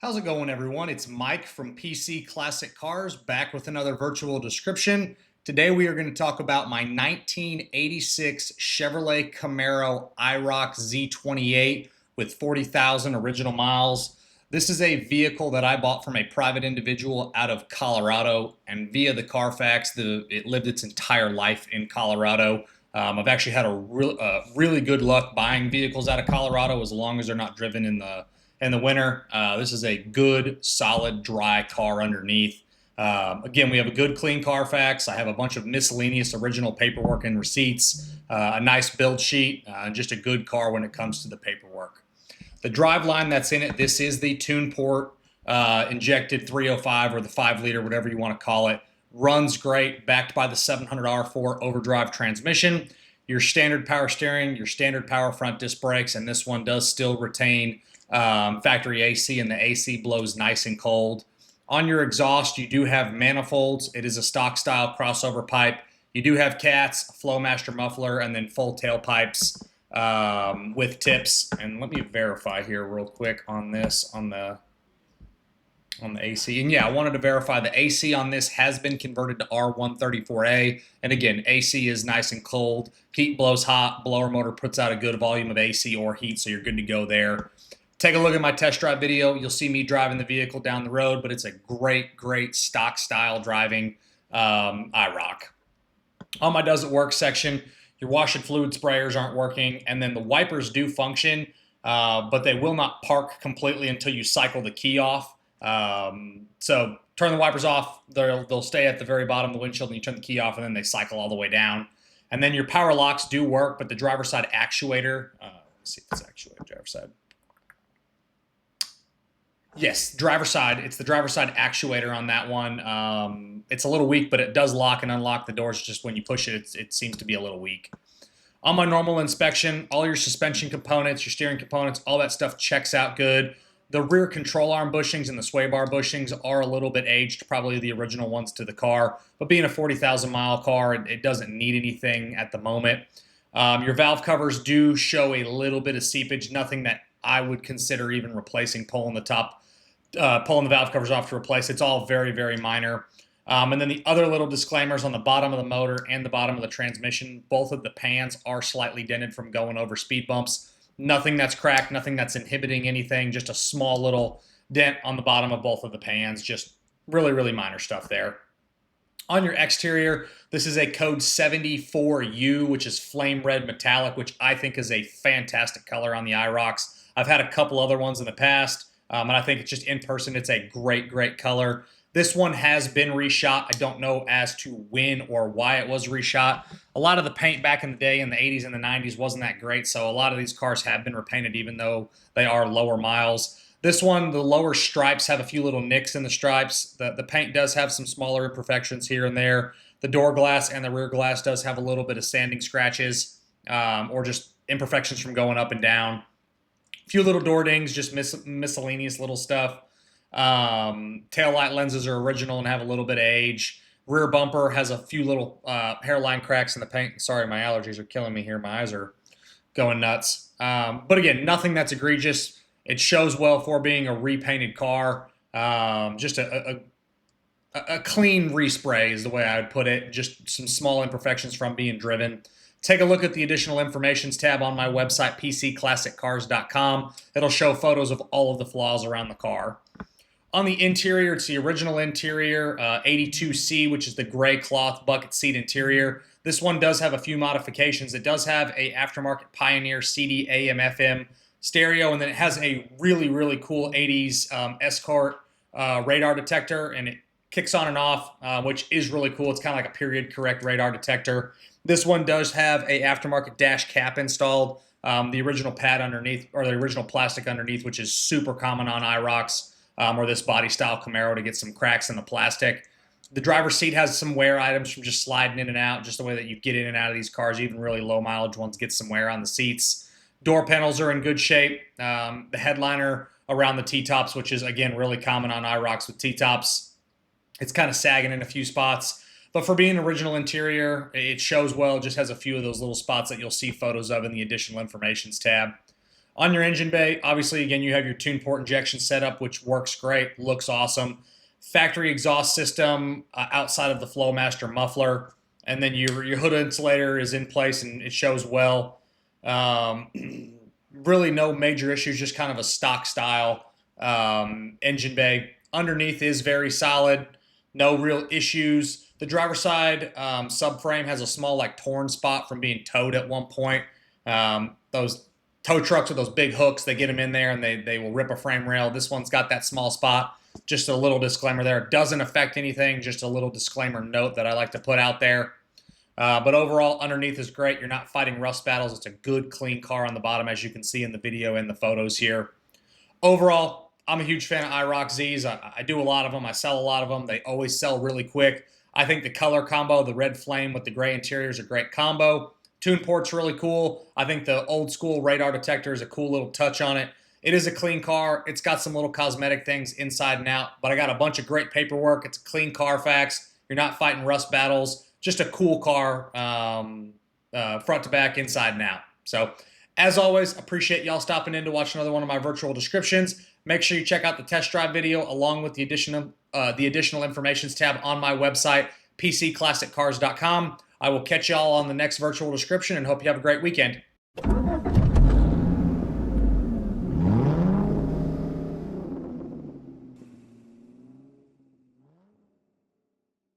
How's it going, everyone? It's Mike from PC Classic Cars, back with another virtual description. Today we are going to talk about my 1986 Chevrolet Camaro IROC-Z28 with 40,000 original miles. This is a vehicle that I bought from a private individual out of Colorado, and via the Carfax, it lived its entire life in Colorado. I've actually had really good luck buying vehicles out of Colorado as long as they're not driven in the winter. This is a good, solid, dry car underneath. Again, we have a good, clean Carfax. I have a bunch of miscellaneous original paperwork and receipts, a nice build sheet, just a good car when it comes to the paperwork. The driveline that's in it, this is the tune port injected 305 or the 5-liter, whatever you want to call it. Runs great, backed by the 700R4 overdrive transmission. Your standard power steering, your standard power front disc brakes, and this one does still retain factory AC, and the AC blows nice and cold. On your exhaust, you do have manifolds. It is a stock style crossover pipe. You do have cats, Flowmaster muffler, and then full tailpipes with tips. And let me verify here real quick on this on the AC. And yeah, I wanted to verify the AC on this has been converted to R134A. And again, AC is nice and cold. Heat blows hot. Blower motor puts out a good volume of AC or heat, so you're good to go there. Take a look at my test drive video. You'll see me driving the vehicle down the road, but it's a great stock style driving IROC. On my does it work section, your wash and fluid sprayers aren't working, and then the wipers do function, but they will not park completely until you cycle the key off. So turn the wipers off, they'll stay at the very bottom of the windshield, and you turn the key off, and then they cycle all the way down. And then your power locks do work, but the driver's side actuator, let's see if it's actuated driver's side. Yes, driver's side. It's the driver's side actuator on that one. It's a little weak, but it does lock and unlock the doors. Just when you push it, it seems to be a little weak. On my normal inspection, all your suspension components, your steering components, all that stuff checks out good. The rear control arm bushings and the sway bar bushings are a little bit aged, probably the original ones to the car. But being a 40,000 mile car, it doesn't need anything at the moment. Your valve covers do show a little bit of seepage, nothing that I would consider even replacing, pulling the valve covers off to replace. It's all very minor. And then the other little disclaimers on the bottom of the motor and the bottom of the transmission, both of the pans are slightly dented from going over speed bumps. Nothing that's cracked, nothing that's inhibiting anything, just a small little dent on the bottom of both of the pans, just really minor stuff there. On your exterior, this is a code 74U, which is Flame Red Metallic, which I think is a fantastic color on the IROCs. I've had a couple other ones in the past, and I think it's just in person, it's a great color. This one has been reshot. I don't know as to when or why it was reshot. A lot of the paint back in the day in the 80s and the 90s wasn't that great, so a lot of these cars have been repainted even though they are lower miles. This one, the lower stripes have a few little nicks in the stripes. The paint does have some smaller imperfections here and there. The door glass and the rear glass does have a little bit of sanding scratches or just imperfections from going up and down. A few little door dings, just miscellaneous little stuff. Tail light lenses are original and have a little bit of age. Rear bumper has a few little hairline cracks in the paint. Sorry, my allergies are killing me here. My eyes are going nuts. But again, nothing that's egregious. It shows well for being a repainted car. Just a clean respray is the way I would put it. Just some small imperfections from being driven. Take a look at the additional informations tab on my website, pcclassiccars.com. It'll show photos of all of the flaws around the car. On the interior, it's the original interior, 82C, which is the gray cloth bucket seat interior. This one does have a few modifications. It does have a aftermarket Pioneer CD AM/FM stereo, and then it has a really cool 80s Escort radar detector, and it kicks on and off, which is really cool. It's kind of like a period correct radar detector. This one does have a aftermarket dash cap installed, the original pad underneath, or the original plastic underneath, which is super common on IROCs or this body style Camaro to get some cracks in the plastic. The driver's seat has some wear items from just sliding in and out, just the way that you get in and out of these cars. Even really low mileage ones get some wear on the seats. Door panels are in good shape. The headliner around the T-tops, which is, again, really common on IROCs with T-tops. It's kind of sagging in a few spots. But for being original interior, it shows well. It just has a few of those little spots that you'll see photos of in the additional informations tab. On your engine bay, obviously, again, you have your tune port injection setup, which works great, looks awesome. Factory exhaust system outside of the Flowmaster muffler. And then your hood insulator is in place and it shows well. Really no major issues, just kind of a stock style engine bay. Underneath is very solid, no real issues. The driver's side subframe has a small like torn spot from being towed at one point. Those tow trucks with those big hooks, they get them in there and they will rip a frame rail. This one's got that small spot. Just a little disclaimer there. It doesn't affect anything, just a little disclaimer note that I like to put out there. But overall, underneath is great. You're not fighting rust battles. It's a good, clean car on the bottom, as you can see in the video and the photos here. Overall, I'm a huge fan of IROC-Zs. I do a lot of them. I sell a lot of them. They always sell really quick. I think the color combo, the red flame with the gray interior, is a great combo. Tune port's really cool. I think the old school radar detector is a cool little touch on it. It is a clean car. It's got some little cosmetic things inside and out, but I got a bunch of great paperwork. It's a clean Carfax. You're not fighting rust battles. Just a cool car, front to back, inside and out. So, as always, appreciate y'all stopping in to watch another one of my virtual descriptions. Make sure you check out the test drive video along with the additional informations tab on my website, pcclassiccars.com. I will catch y'all on the next virtual description and hope you have a great weekend.